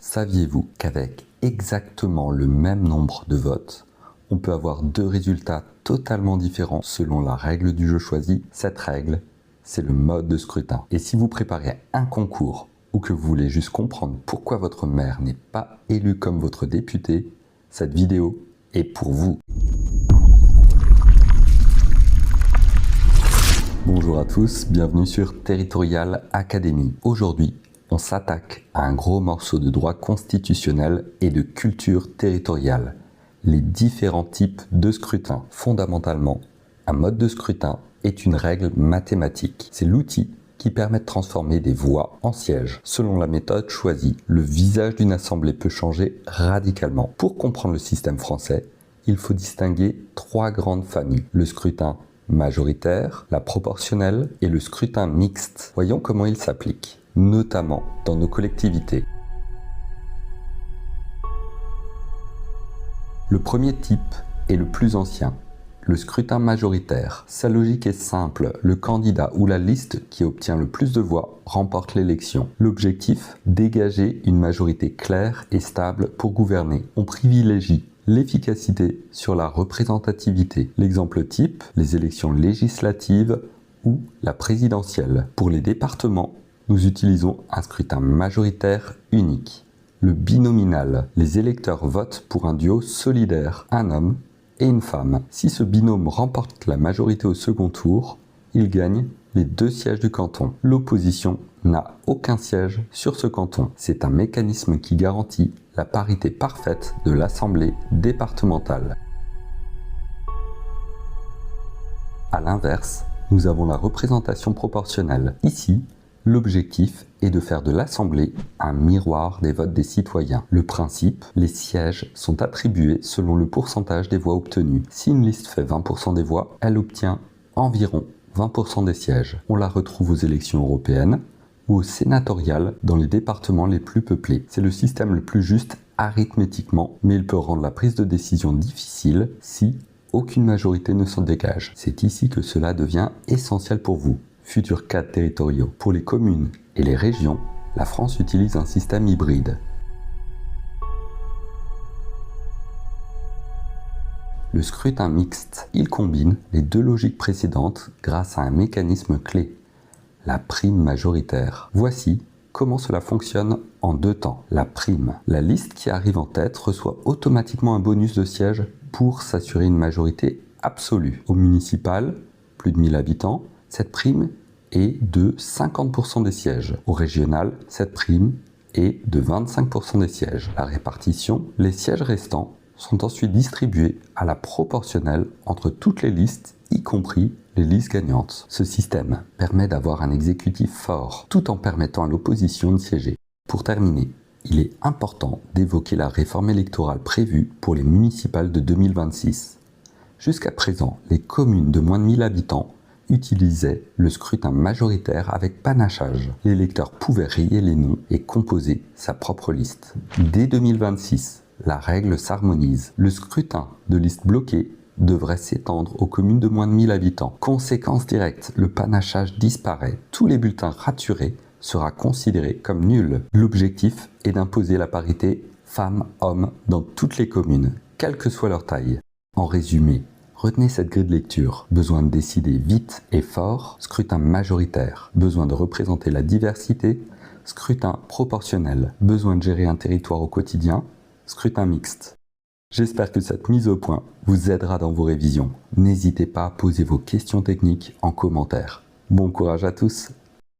Saviez-vous qu'avec exactement le même nombre de votes, on peut avoir deux résultats totalement différents selon la règle du jeu choisie? Cette règle, c'est le mode de scrutin. Et si vous préparez un concours ou que vous voulez juste comprendre pourquoi votre maire n'est pas élu comme votre député, cette vidéo est pour vous. Bonjour à tous, bienvenue sur Territorial Academy. Aujourd'hui, on s'attaque à un gros morceau de droit constitutionnel et de culture territoriale, les différents types de scrutin. Fondamentalement, un mode de scrutin est une règle mathématique. C'est l'outil qui permet de transformer des voix en sièges. Selon la méthode choisie, le visage d'une assemblée peut changer radicalement. Pour comprendre le système français, il faut distinguer trois grandes familles. Le scrutin majoritaire, la proportionnelle et le scrutin mixte. Voyons comment il s'applique, notamment dans nos collectivités. Le premier type est le plus ancien, le scrutin majoritaire. Sa logique est simple, le candidat ou la liste qui obtient le plus de voix remporte l'élection. L'objectif, dégager une majorité claire et stable pour gouverner. On privilégie l'efficacité sur la représentativité. L'exemple type, les élections législatives ou la présidentielle. Pour les départements, nous utilisons un scrutin majoritaire unique. Le binominal, les électeurs votent pour un duo solidaire, un homme et une femme. Si ce binôme remporte la majorité au second tour, il gagne les 2 sièges du canton. L'opposition n'a aucun siège sur ce canton. C'est un mécanisme qui garantit la parité parfaite de l'Assemblée départementale. A l'inverse, nous avons la représentation proportionnelle. Ici, l'objectif est de faire de l'Assemblée un miroir des votes des citoyens. Le principe, les sièges sont attribués selon le pourcentage des voix obtenues. Si une liste fait 20% des voix, elle obtient environ 20% des sièges. On la retrouve aux élections européennes ou aux sénatoriales dans les départements les plus peuplés. C'est le système le plus juste arithmétiquement, mais il peut rendre la prise de décision difficile si aucune majorité ne s'en dégage. C'est ici que cela devient essentiel pour vous, futurs cadres territoriaux. Pour les communes et les régions, la France utilise un système hybride. Le scrutin mixte, il combine les deux logiques précédentes grâce à un mécanisme clé, la prime majoritaire. Voici comment cela fonctionne en 2 temps. La prime. La liste qui arrive en tête reçoit automatiquement un bonus de sièges pour s'assurer une majorité absolue. Au municipal, plus de 1000 habitants, cette prime est de 50% des sièges. Au régional, cette prime est de 25% des sièges. La répartition, les sièges restants sont ensuite distribués à la proportionnelle entre toutes les listes, y compris les listes gagnantes. Ce système permet d'avoir un exécutif fort, tout en permettant à l'opposition de siéger. Pour terminer, il est important d'évoquer la réforme électorale prévue pour les municipales de 2026. Jusqu'à présent, les communes de moins de 1000 habitants utilisaient le scrutin majoritaire avec panachage. L'électeur pouvait rayer les noms et composer sa propre liste. Dès 2026, la règle s'harmonise. Le scrutin de liste bloquée devrait s'étendre aux communes de moins de 1000 habitants. Conséquence directe, le panachage disparaît. Tous les bulletins raturés sera considéré comme nuls. L'objectif est d'imposer la parité femmes-hommes dans toutes les communes, quelle que soit leur taille. En résumé, retenez cette grille de lecture. Besoin de décider vite et fort, scrutin majoritaire. Besoin de représenter la diversité, scrutin proportionnel. Besoin de gérer un territoire au quotidien, scrutin mixte. J'espère que cette mise au point vous aidera dans vos révisions. N'hésitez pas à poser vos questions techniques en commentaire. Bon courage à tous!